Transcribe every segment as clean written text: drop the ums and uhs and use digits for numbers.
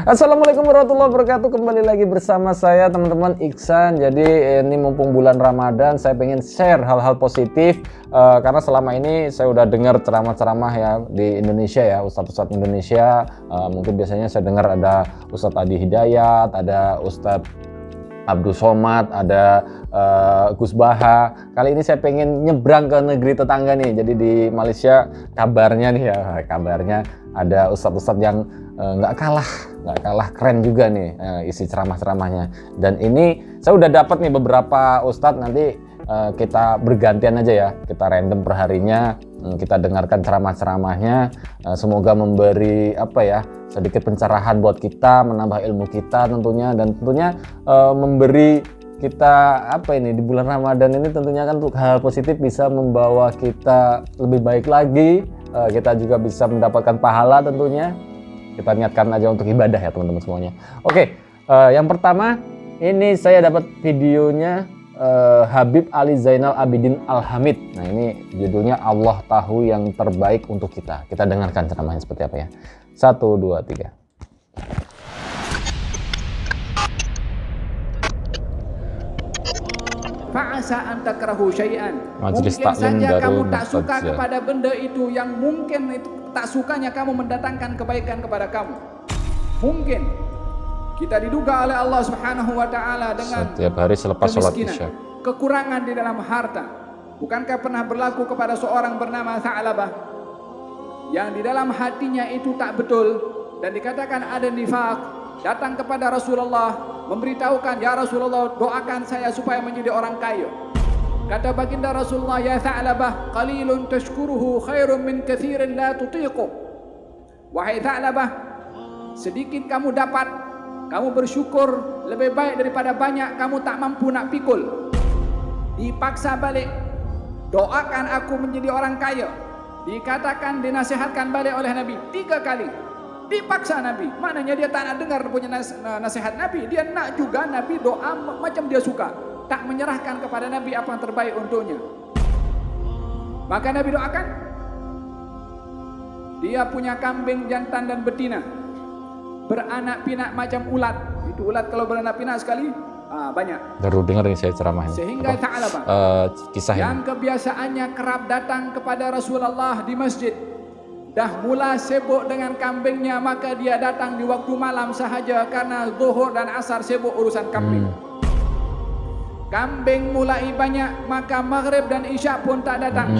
Assalamualaikum warahmatullahi wabarakatuh. Kembali lagi bersama saya teman-teman Iksan. Jadi ini mumpung bulan Ramadan, saya pengen share hal-hal positif karena selama ini saya udah dengar ceramah-ceramah ya di Indonesia ya, Ustadz-Ustadz Indonesia. Mungkin biasanya saya dengar ada Ustadz Adi Hidayat, ada Ustadz Abdul Somad, ada Gus Baha. Kali ini saya pengen nyebrang ke negeri tetangga nih. Jadi di Malaysia kabarnya nih ya, kabarnya ada ustadz-ustadz yang nggak kalah keren juga nih isi ceramah-ceramahnya. Dan ini saya udah dapat nih beberapa ustadz, nanti kita bergantian aja ya, kita random perharinya, kita dengarkan ceramah-ceramahnya. Semoga memberi sedikit pencerahan buat kita, menambah ilmu kita tentunya, dan tentunya memberi kita di bulan Ramadan ini tentunya kan untuk hal positif bisa membawa kita lebih baik lagi. Kita juga bisa mendapatkan pahala tentunya. Kita niatkan aja untuk ibadah ya teman-teman semuanya. Oke, yang pertama ini saya dapat videonya Habib Ali Zainal Abidin Al-Hamid. Nah ini judulnya Allah Tahu Yang Terbaik Untuk Kita. Kita dengarkan ceramahnya seperti apa ya. 1, 2, 3. Fa'asa an takrahu syai'an. Majelis Mungkin Taklim saja kamu Darul tak suka Mustajab. kepada benda itu yang mungkin itu tak sukanya kamu mendatangkan kebaikan kepada kamu. Mungkin kita diduga oleh Allah Subhanahu wa taala dengan Setiap hari selepas sholat kemiskinan, Isya. kekurangan di dalam harta. Bukankah pernah berlaku kepada seorang bernama Tha'labah yang di dalam hatinya itu tak betul dan dikatakan ada nifaq, datang kepada Rasulullah memberitahukan, ya Rasulullah, doakan saya supaya menjadi orang kaya. Kata baginda Rasulullah, ya Tha'labah, qalilun tashkuruhu khairun min kathirin la tutiqu. Wahai Tha'labah, sedikit kamu dapat, kamu bersyukur lebih baik daripada banyak kamu tak mampu nak pikul. Dipaksa balik, doakan aku menjadi orang kaya. Dikatakan, dinasihatkan balik oleh Nabi 3 kali. Dipaksa Nabi, maknanya dia tak nak dengar punya nasihat Nabi. Dia nak juga Nabi doa macam dia suka, tak menyerahkan kepada Nabi apa yang terbaik untuknya. Maka Nabi doakan, dia punya kambing jantan dan betina, beranak pinak macam ulat. Itu ulat kalau beranak pinak sekali banyak. Baru dengar nih saya ceramah ini. Sehingga Tha'labah kisah yang ini. kebiasaannya kerap datang kepada Rasulullah di masjid, dah mula sibuk dengan kambingnya, maka dia datang di waktu malam sahaja karena zuhur dan asar sibuk urusan kambing. Kambing mulai banyak, maka maghrib dan isya pun tak datang.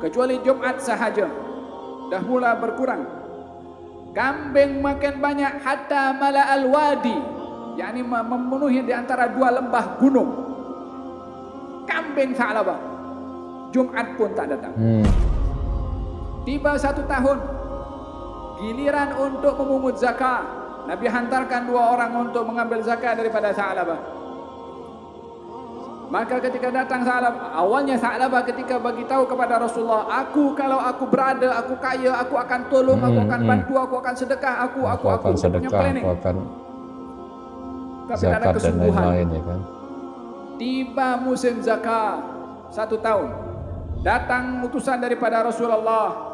Kecuali Jumat sahaja, dah mula berkurang. Kambing makin banyak hatta mala al-wadi, yakni memenuhi di antara 2 lembah gunung. Kambing Tha'labah, Jumat pun tak datang. Tiba 1 tahun, giliran untuk memungut zakat. Nabi hantarkan 2 orang untuk mengambil zakat daripada Tha'labah. Maka ketika datang Tha'labah, awalnya Tha'labah ketika bagi tahu kepada Rasulullah, kalau aku berada, aku kaya, aku akan tolong, aku akan bantu, aku akan sedekah, aku akan sedekah, punya planning. aku akan Tapi tak ada zakat dan kesungguhan. lain-lain ya kan. Tiba musim zakat 1 tahun, datang utusan daripada Rasulullah.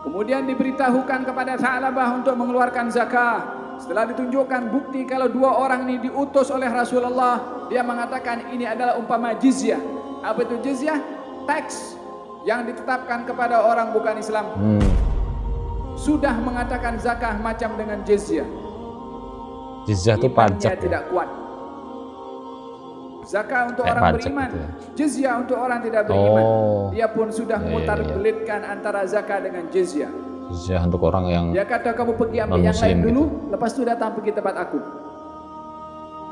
Kemudian diberitahukan kepada Tha'labah untuk mengeluarkan zakat. Setelah ditunjukkan bukti kalau 2 orang ini diutus oleh Rasulullah, dia mengatakan ini adalah umpama jizyah. Apa itu jizyah? Tax yang ditetapkan kepada orang bukan Islam. Sudah mengatakan zakat macam dengan jizyah. Jizyah itu pajak ya? Tidak kuat. Zakat untuk Kayak orang pajak beriman, gitu ya? jizyah untuk orang tidak beriman. Dia pun sudah Iya. memutar-belitkan antara zakat dengan jizyah. Jizyah untuk orang yang Dia kata, kamu pergi ambil yang lain non-muslim dulu, gitu. lepas itu datang pergi tempat aku.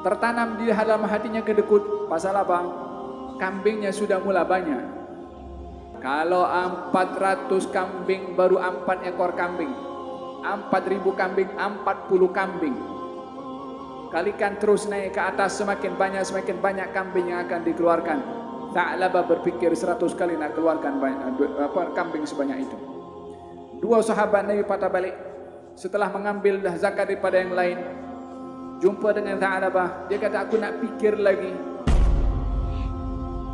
Tertanam di dalam hatinya kedekut. Pasal apa? Kambingnya sudah mula banyak. Kalau 400 kambing baru 4 ekor kambing, 4.000 kambing 40 kambing. Kalikan terus naik ke atas, semakin banyak kambing yang akan dikeluarkan. Tha'labah berpikir 100 kali nak keluarkan kambing sebanyak itu. 2 sahabat Nabi patah balik setelah mengambil dah zakat daripada yang lain. Jumpa dengan Tha'labah, dia kata, aku nak pikir lagi.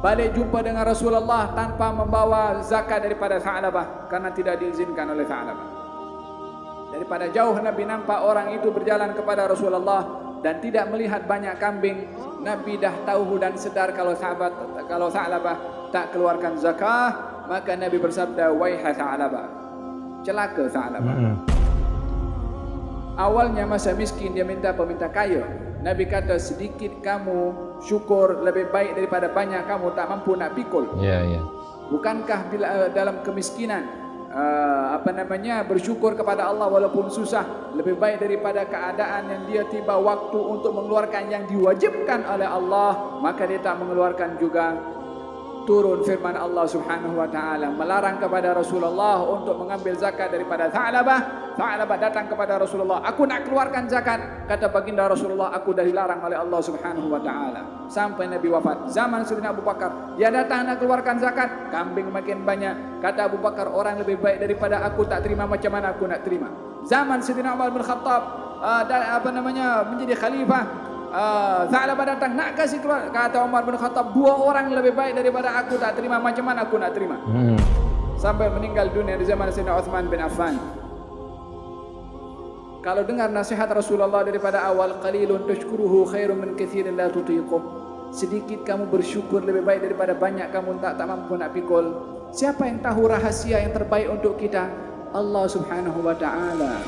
Balik jumpa dengan Rasulullah tanpa membawa zakat daripada Tha'labah karena tidak diizinkan oleh Tha'labah. Daripada jauh Nabi nampak orang itu berjalan kepada Rasulullah dan tidak melihat banyak kambing. Nabi dah tahu dan sedar kalau Tha'labah tak keluarkan zakah, maka Nabi bersabda, waiha Tha'labah, celaka Tha'labah. Awalnya masa miskin dia minta peminta kaya. Nabi kata, sedikit kamu syukur lebih baik daripada banyak kamu tak mampu nak pikul. Bukankah bila dalam kemiskinan bersyukur kepada Allah walaupun susah lebih baik daripada keadaan yang dia tiba waktu untuk mengeluarkan yang diwajibkan oleh Allah, maka dia tak mengeluarkan juga. Turun firman Allah Subhanahu wa taala melarang kepada Rasulullah untuk mengambil zakat daripada Tha'labah. Tha'labah datang kepada Rasulullah, aku nak keluarkan zakat. Kata baginda Rasulullah, aku dah dilarang oleh Allah Subhanahu wa taala. Sampai Nabi wafat. Zaman Sayyidina Abu Bakar, dia datang nak keluarkan zakat, kambing makin banyak. Kata Abu Bakar, orang lebih baik daripada aku tak terima, macam mana aku nak terima? Zaman Sayyidina Umar bin Khattab menjadi khalifah, Tha'labah datang nak kasih keluar. Kata Umar bin Khattab, 2 orang lebih baik daripada aku tak terima, macam mana aku nak terima? Sampai meninggal dunia di zaman Sayyidina Uthman bin Affan. Kalau dengar nasihat Rasulullah daripada awal, qalilun tashkuruhu khairun min katsirin la tutiquh. Sedikit kamu bersyukur lebih baik daripada banyak kamu tak mampu nak pikul. Siapa yang tahu rahasia yang terbaik untuk kita? Allah Subhanahu wa taala.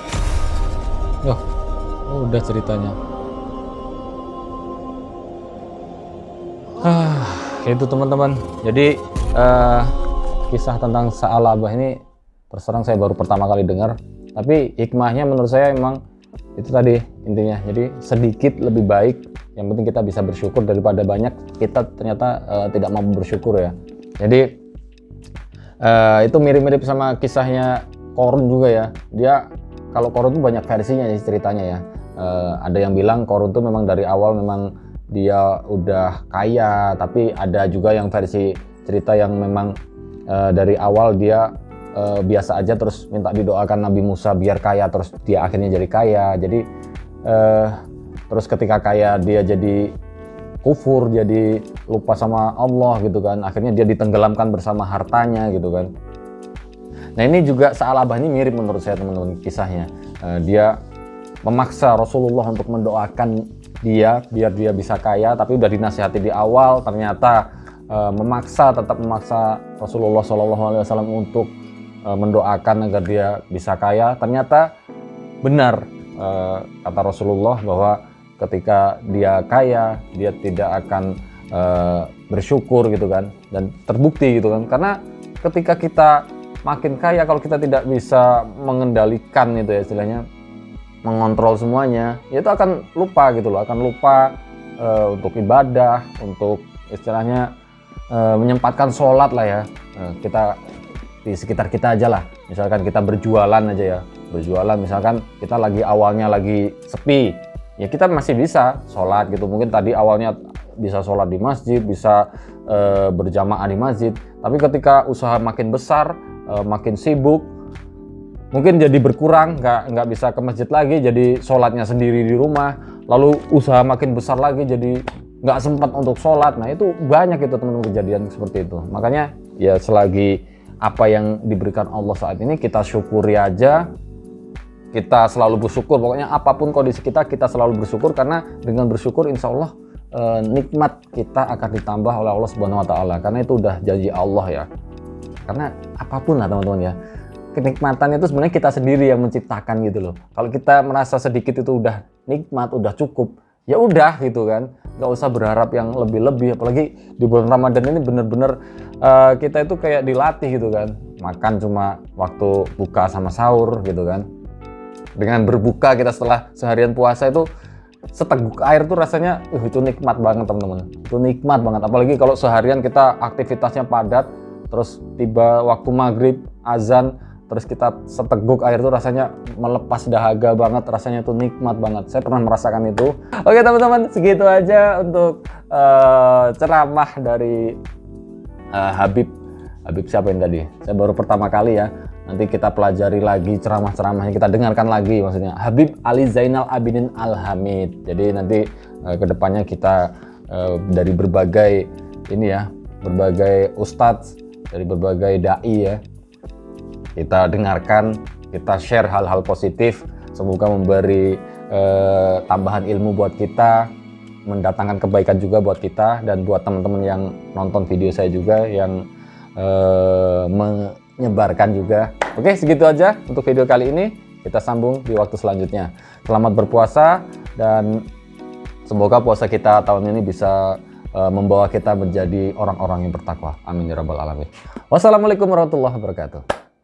Udah ceritanya. Itu teman-teman. Jadi kisah tentang Tha'labah ini terus terang saya baru pertama kali dengar. Tapi hikmahnya menurut saya memang itu tadi intinya. Jadi sedikit lebih baik. Yang penting kita bisa bersyukur daripada banyak kita ternyata tidak mampu bersyukur ya. Jadi itu mirip-mirip sama kisahnya Qarun juga ya. Dia kalau Qarun itu banyak versinya ya ceritanya ya. Ada yang bilang Qarun itu memang dari awal memang dia udah kaya, tapi ada juga yang versi cerita yang memang dari awal dia biasa aja terus minta didoakan Nabi Musa biar kaya, terus dia akhirnya jadi kaya. Jadi terus ketika kaya dia jadi kufur, jadi lupa sama Allah gitu kan, akhirnya dia ditenggelamkan bersama hartanya gitu kan. Nah ini juga Tha'labah ini mirip menurut saya teman-teman kisahnya. Dia memaksa Rasulullah untuk mendoakan dia biar dia bisa kaya, tapi udah dinasihati di awal, ternyata tetap memaksa Rasulullah SAW untuk mendoakan agar dia bisa kaya. Ternyata benar kata Rasulullah bahwa ketika dia kaya dia tidak akan bersyukur gitu kan, dan terbukti gitu kan, karena ketika kita makin kaya, kalau kita tidak bisa mengendalikan itu ya istilahnya, mengontrol semuanya, ya itu akan lupa gitu loh, akan lupa untuk ibadah, untuk istilahnya menyempatkan sholat lah ya. Kita di sekitar kita aja lah, misalkan kita berjualan aja ya, berjualan misalkan kita lagi awalnya lagi sepi, ya kita masih bisa sholat gitu. Mungkin tadi awalnya bisa sholat di masjid, bisa berjamaah di masjid, tapi ketika usaha makin besar, makin sibuk, mungkin jadi berkurang, nggak bisa ke masjid lagi, jadi sholatnya sendiri di rumah, lalu usaha makin besar lagi jadi nggak sempat untuk sholat. Nah itu banyak itu teman-teman kejadian seperti itu. Makanya ya selagi apa yang diberikan Allah saat ini kita syukuri aja, kita selalu bersyukur. Pokoknya apapun kondisi kita selalu bersyukur, karena dengan bersyukur insya Allah nikmat kita akan ditambah oleh Allah Subhanahu Wa Taala, karena itu udah janji Allah ya. Karena apapun lah teman-teman ya, kenikmatan itu sebenarnya kita sendiri yang menciptakan gitu loh. Kalau kita merasa sedikit itu udah nikmat, udah cukup, ya udah gitu kan, nggak usah berharap yang lebih-lebih. Apalagi di bulan Ramadan ini bener-bener kita itu kayak dilatih gitu kan, makan cuma waktu buka sama sahur gitu kan. Dengan berbuka kita setelah seharian puasa itu seteguk air tuh rasanya itu nikmat banget teman-teman, itu nikmat banget. Apalagi kalau seharian kita aktivitasnya padat, terus tiba waktu maghrib azan, terus kita seteguk air itu rasanya melepas dahaga banget, rasanya itu nikmat banget. Saya pernah merasakan itu. Oke teman-teman, segitu aja untuk ceramah dari Habib siapa yang tadi? Saya baru pertama kali ya. Nanti kita pelajari lagi ceramah-ceramahnya, kita dengarkan lagi maksudnya. Habib Ali Zainal Abidin Al-Hamid. Jadi nanti kedepannya kita dari berbagai ini ya, berbagai ustadz, dari berbagai dai ya, kita dengarkan kita share hal-hal positif, semoga memberi tambahan ilmu buat kita, mendatangkan kebaikan juga buat kita, dan buat teman-teman yang nonton video saya juga, yang menyebarkan juga. Oke, segitu aja untuk video kali ini. Kita sambung di waktu selanjutnya. Selamat berpuasa, dan semoga puasa kita tahun ini bisa membawa kita menjadi orang-orang yang bertakwa. Amin ya rabbal alamin. Wassalamualaikum warahmatullahi wabarakatuh.